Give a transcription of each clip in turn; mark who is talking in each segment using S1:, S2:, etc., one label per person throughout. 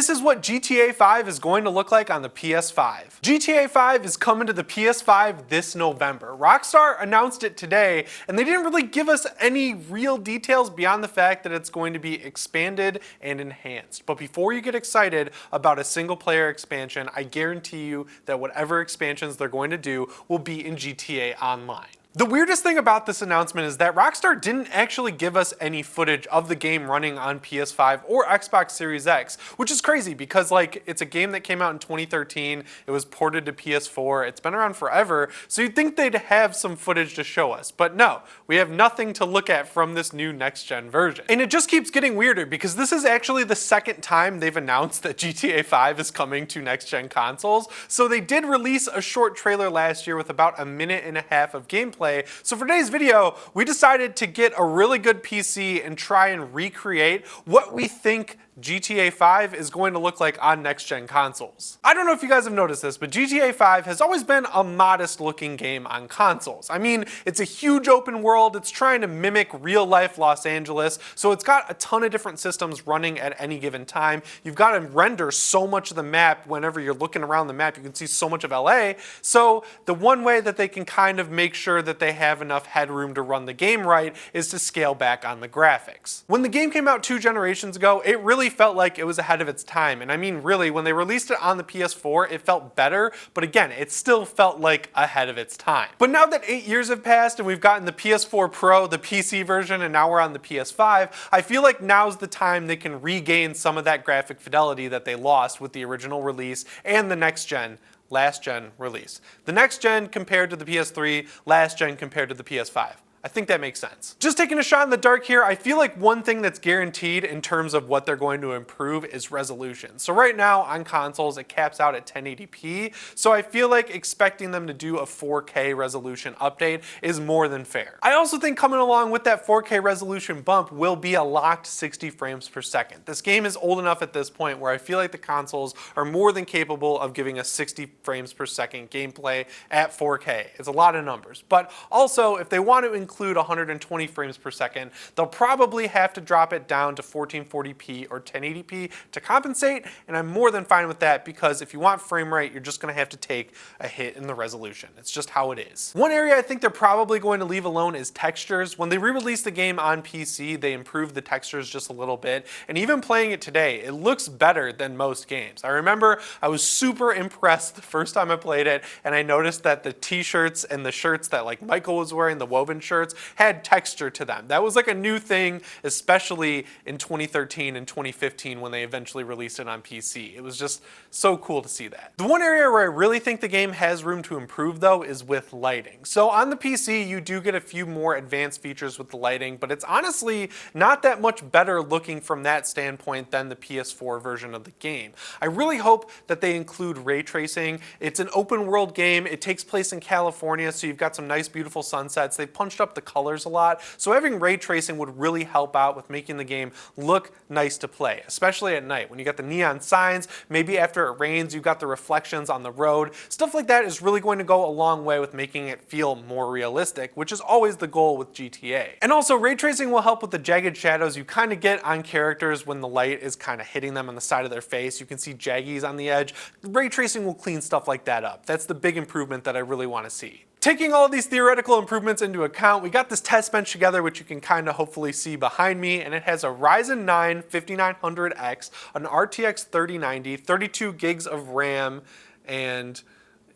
S1: This is what GTA 5 is going to look like on the PS5. GTA 5 is coming to the PS5 this November. Rockstar announced it today, and they didn't really give us any real details beyond the fact that it's going to be expanded and enhanced. But before you get excited about a single player expansion, I guarantee you that whatever expansions they're going to do will be in GTA Online. The weirdest thing about this announcement is that Rockstar didn't actually give us any footage of the game running on PS5 or Xbox Series X, which is crazy because it's a game that came out in 2013, it was ported to PS4, it's been around forever, so you'd think they'd have some footage to show us, but no, we have nothing to look at from this new next-gen version. And it just keeps getting weirder because this is actually the second time they've announced that GTA 5 is coming to next-gen consoles, so they did release a short trailer last year with about a minute and a half of gameplay. So for today's video, we decided to get a really good PC and try and recreate what we think GTA 5 is going to look like on next-gen consoles. I don't know if you guys have noticed this, but GTA 5 has always been a modest-looking game on consoles. I mean, it's a huge open world, it's trying to mimic real-life Los Angeles, so it's got a ton of different systems running at any given time. You've got to render so much of the map. Whenever you're looking around the map, you can see so much of LA, so the one way that they can kind of make sure that they have enough headroom to run the game right is to scale back on the graphics. When the game came out 2 generations ago, it really felt like it was ahead of its time. And I mean, really, when they released it on the PS4, it felt better, but again, it still felt like ahead of its time. But now that 8 years have passed and we've gotten the PS4 Pro, the PC version, and now we're on the PS5, I feel like now's the time they can regain some of that graphic fidelity that they lost with the original release and the last gen release. The next gen compared to the PS3, last gen compared to the PS5. I think that makes sense. Just taking a shot in the dark here, I feel like one thing that's guaranteed in terms of what they're going to improve is resolution. So right now on consoles, it caps out at 1080p, so I feel like expecting them to do a 4K resolution update is more than fair. I also think coming along with that 4K resolution bump will be a locked 60 frames per second. This game is old enough at this point where I feel like the consoles are more than capable of giving a 60 frames per second gameplay at 4K. It's a lot of numbers, but also if they want to include 120 frames per second, they'll probably have to drop it down to 1440p or 1080p to compensate, and I'm more than fine with that because if you want frame rate, you're just going to have to take a hit in the resolution. It's just how it is. One area I think they're probably going to leave alone is textures. When they re-released the game on PC, they improved the textures just a little bit, and even playing it today, it looks better than most games. I remember I was super impressed the first time I played it, and I noticed that the t-shirts and the shirts that Michael was wearing, the woven shirts, had texture to them. That was a new thing, especially in 2013 and 2015 when they eventually released it on PC. It was just so cool to see that. The one area where I really think the game has room to improve though is with lighting. So on the PC, you do get a few more advanced features with the lighting, but it's honestly not that much better looking from that standpoint than the PS4 version of the game. I really hope that they include ray tracing. It's an open world game. It takes place in California, so you've got some nice beautiful sunsets. They punched up the colors a lot, so having ray tracing would really help out with making the game look nice to play, especially at night when you got the neon signs, maybe after it rains you've got the reflections on the road. Stuff like that is really going to go a long way with making it feel more realistic, which is always the goal with GTA. And also ray tracing will help with the jagged shadows you kind of get on characters when the light is kind of hitting them on the side of their face. You can see jaggies on the edge. Ray tracing will clean stuff like that up. That's the big improvement that I really want to see. Taking all of these theoretical improvements into account, we got this test bench together, which you can kind of hopefully see behind me, and it has a Ryzen 9 5900X, an RTX 3090, 32 gigs of RAM, and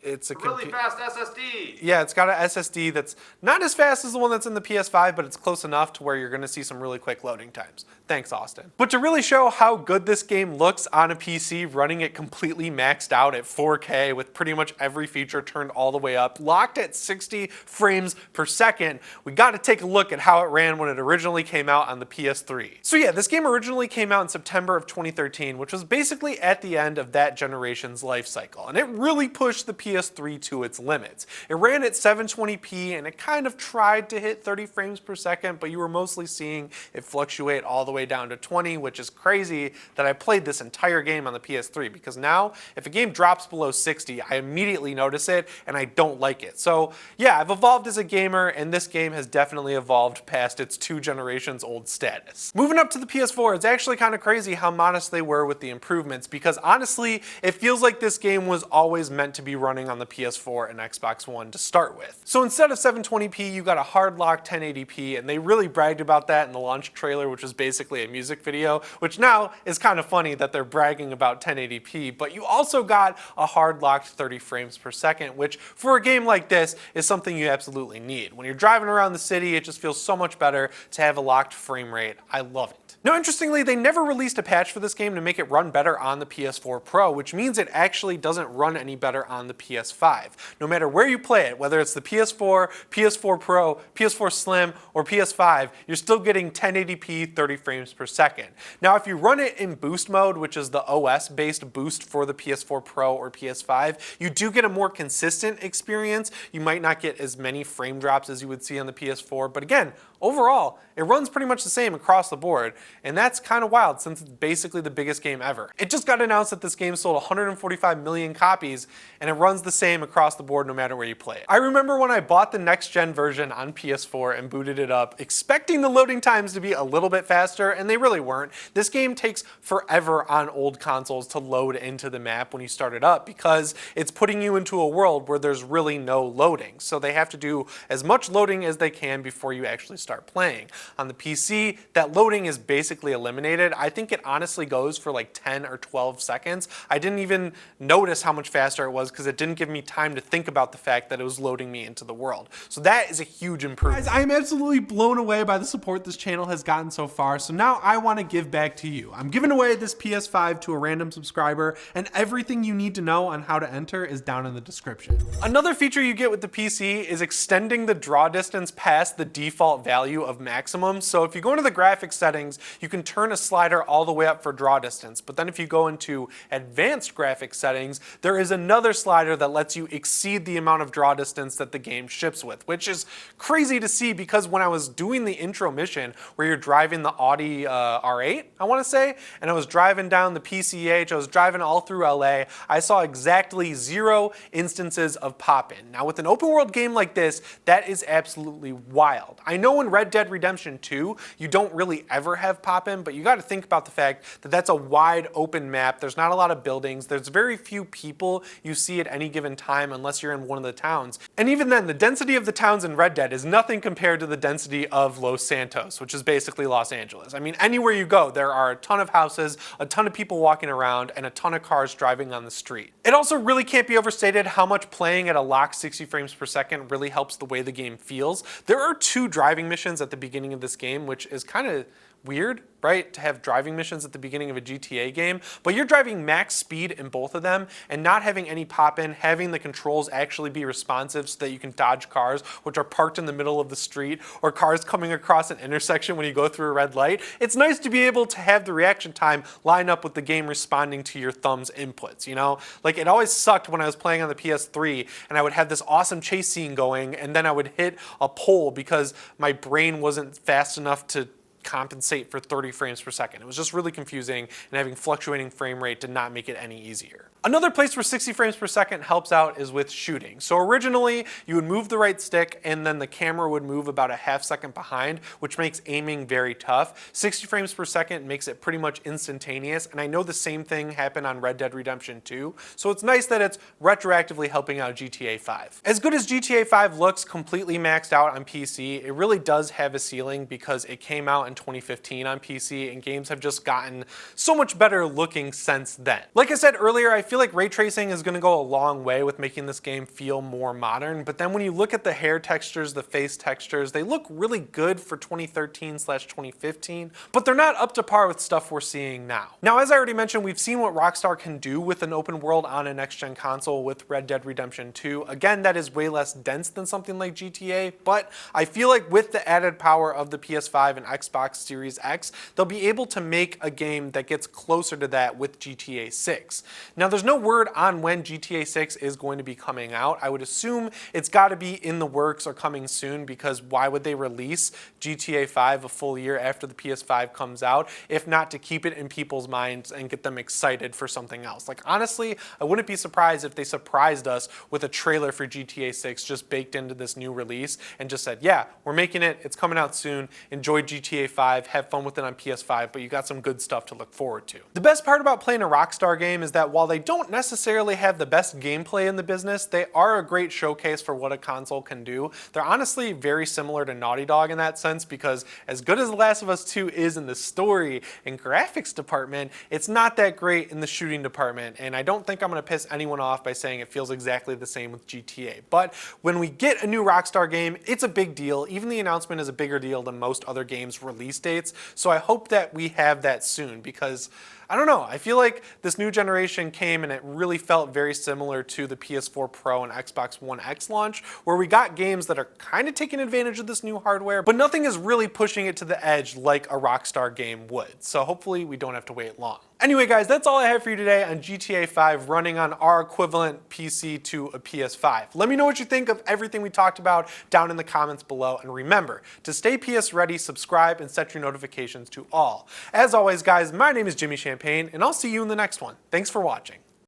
S1: it's a
S2: really fast SSD.
S1: Yeah, it's got an SSD that's not as fast as the one that's in the PS5, but it's close enough to where you're going to see some really quick loading times. Thanks, Austin. But to really show how good this game looks on a PC, running it completely maxed out at 4K with pretty much every feature turned all the way up, locked at 60 frames per second, we got to take a look at how it ran when it originally came out on the PS3. So yeah, this game originally came out in September of 2013, which was basically at the end of that generation's life cycle, and it really pushed the PS PS3 to its limits. It ran at 720p and it kind of tried to hit 30 frames per second, but you were mostly seeing it fluctuate all the way down to 20, which is crazy that I played this entire game on the PS3, because now if a game drops below 60, I immediately notice it and I don't like it. So yeah, I've evolved as a gamer, and this game has definitely evolved past its 2 generations old status. Moving up to the PS4, it's actually kind of crazy how modest they were with the improvements, because honestly, it feels like this game was always meant to be running on the PS4 and Xbox One to start with. So instead of 720p, you got a hard lock 1080p, and they really bragged about that in the launch trailer, which was basically a music video, which now is kind of funny that they're bragging about 1080p, but you also got a hard locked 30 frames per second, which for a game like this is something you absolutely need. When you're driving around the city, it just feels so much better to have a locked frame rate. I love it. Now, interestingly, they never released a patch for this game to make it run better on the PS4 Pro, which means it actually doesn't run any better on the PS5. No matter where you play it, whether it's the PS4, PS4 Pro, PS4 Slim, or PS5, you're still getting 1080p 30 frames per second. Now, if you run it in boost mode, which is the OS-based boost for the PS4 Pro or PS5, you do get a more consistent experience. You might not get as many frame drops as you would see on the PS4, but again, overall, it runs pretty much the same across the board, and that's kind of wild since it's basically the biggest game ever. It just got announced that this game sold 145 million copies, and it runs the same across the board no matter where you play it. I remember when I bought the next-gen version on PS4 and booted it up, expecting the loading times to be a little bit faster, and they really weren't. This game takes forever on old consoles to load into the map when you start it up, because it's putting you into a world where there's really no loading. So they have to do as much loading as they can before you actually start playing. On the PC, that loading is basically eliminated. I think it honestly goes for like 10 or 12 seconds. I didn't even notice how much faster it was because it didn't give me time to think about the fact that it was loading me into the world. So that is a huge improvement.
S3: Guys, I am absolutely blown away by the support this channel has gotten so far, so now I want to give back to you. I'm giving away this PS5 to a random subscriber, and everything you need to know on how to enter is down in the description.
S1: Another feature you get with the PC is extending the draw distance past the default value of maximum. So if you go into the graphics settings, you can turn a slider all the way up for draw distance. But then if you go into advanced graphics settings, there is another slider that lets you exceed the amount of draw distance that the game ships with, which is crazy to see, because when I was doing the intro mission where you're driving the Audi R8, I want to say, and I was driving down the PCH, I was driving all through LA, I saw exactly 0 instances of pop-in. Now with an open world game like this, that is absolutely wild. I know in Red Dead Redemption 2, you don't really ever have pop-in, but you got to think about the fact that that's a wide open map. There's not a lot of buildings. There's very few people you see at any given time unless you're in one of the towns. And even then, the density of the towns in Red Dead is nothing compared to the density of Los Santos, which is basically Los Angeles. I mean, anywhere you go, there are a ton of houses, a ton of people walking around, and a ton of cars driving on the street. It also really can't be overstated how much playing at a locked 60 frames per second really helps the way the game feels. There are 2 driving missions at the beginning of this game, which is kind of weird, right, to have driving missions at the beginning of a GTA game, but you're driving max speed in both of them and not having any pop-in, having the controls actually be responsive so that you can dodge cars which are parked in the middle of the street, or cars coming across an intersection when you go through a red light. It's nice to be able to have the reaction time line up with the game responding to your thumb's inputs, you know? Like, it always sucked when I was playing on the PS3 and I would have this awesome chase scene going, and then I would hit a pole because my brain wasn't fast enough to compensate for 30 frames per second. It was just really confusing, and having fluctuating frame rate did not make it any easier. Another place where 60 frames per second helps out is with shooting. So originally, you would move the right stick and then the camera would move about a half second behind, which makes aiming very tough. 60 frames per second makes it pretty much instantaneous, and I know the same thing happened on Red Dead Redemption 2, so it's nice that it's retroactively helping out GTA 5. As good as GTA 5 looks completely maxed out on PC, it really does have a ceiling because it came out in 2015 on PC, and games have just gotten so much better looking since then. Like I said earlier, I feel like ray tracing is going to go a long way with making this game feel more modern, but then when you look at the hair textures, the face textures, they look really good for 2013/2015, but they're not up to par with stuff we're seeing now. Now, as I already mentioned, we've seen what Rockstar can do with an open world on a next-gen console with Red Dead Redemption 2. Again, that is way less dense than something like GTA, but I feel like with the added power of the PS5 and Xbox Series X, they'll be able to make a game that gets closer to that with GTA 6. Now, there's there's no word on when GTA 6 is going to be coming out. I would assume it's got to be in the works or coming soon, because why would they release GTA 5 a full year after the PS5 comes out, if not to keep it in people's minds and get them excited for something else? Like, honestly, I wouldn't be surprised if they surprised us with a trailer for GTA 6 just baked into this new release and just said, yeah, we're making it, it's coming out soon, enjoy GTA 5, have fun with it on PS5, but you got some good stuff to look forward to. The best part about playing a Rockstar game is that while they don't necessarily have the best gameplay in the business, they are a great showcase for what a console can do. They're honestly very similar to Naughty Dog in that sense, because as good as The Last of Us 2 is in the story and graphics department, it's not that great in the shooting department, and I don't think I'm going to piss anyone off by saying it feels exactly the same with GTA. But when we get a new Rockstar game, it's a big deal. Even the announcement is a bigger deal than most other games' release dates, so I hope that we have that soon, because I don't know, I feel like this new generation came and it really felt very similar to the PS4 Pro and Xbox One X launch, where we got games that are kind of taking advantage of this new hardware, but nothing is really pushing it to the edge like a Rockstar game would. So hopefully we don't have to wait long. Anyway guys, that's all I have for you today on GTA 5 running on our equivalent PC to a PS5. Let me know what you think of everything we talked about down in the comments below, and remember to stay PS ready, subscribe, and set your notifications to all. As always guys, my name is Jimmy Champagne, and I'll see you in the next one. Thanks for watching.